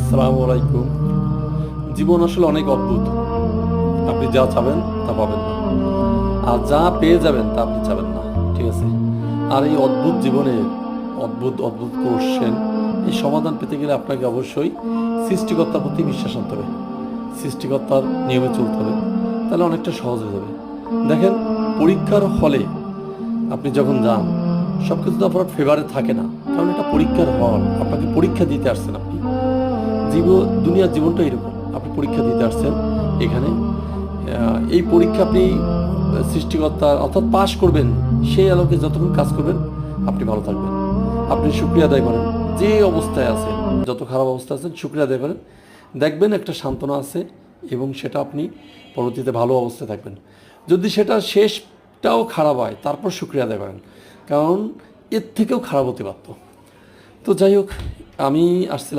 আসসালামু আলাইকুম। জীবন আসলে অনেক অদ্ভুত। আপনি যা চাবেন তা পাবেন না, আর যা পেয়ে যাবেন তা আপনি চাবেন না। ঠিক আছে? আর এই অদ্ভুত জীবনে অদ্ভুত অদ্ভুত কোশ্চেন, এই সমাধান পেতে গেলে আপনাকে অবশ্যই সৃষ্টিকর্তার প্রতি বিশ্বাস আনতে হবে, সৃষ্টিকর্তার নিয়মে চলতে হবে। তাহলে অনেকটা সহজ হয়ে যাবে। দেখেন, পরীক্ষার হলে আপনি যখন যান, সব কিছু তো আপনার ফেভারে থাকে না, কারণ এটা পরীক্ষার হল। আপনাকে পরীক্ষা দিতে আসছেন আপনি। দুনিয়ার জীবনটা এরকম। আপনি পরীক্ষা দিতে আসছেন এখানে। এই পরীক্ষা আপনি সৃষ্টিকর্তার অর্থাৎ পাশ করবেন, সেই আলোকে যতক্ষণ কাজ করবেন আপনি ভালো থাকবেন। আপনি শুকরিয়া আদায় করেন, যে অবস্থায় আছেন, যত খারাপ অবস্থা আছেন শুকরিয়া আদায় করেন, দেখবেন একটা সান্ত্বনা আছে, এবং সেটা আপনি পরবর্তীতে ভালো অবস্থায় থাকবেন। যদি সেটা শেষটাও খারাপ হয়, তারপর শুকরিয়া আদায় করেন, কারণ এর থেকেও খারাপ হতে পারত। তো যাই হোক, আমি আসছিলাম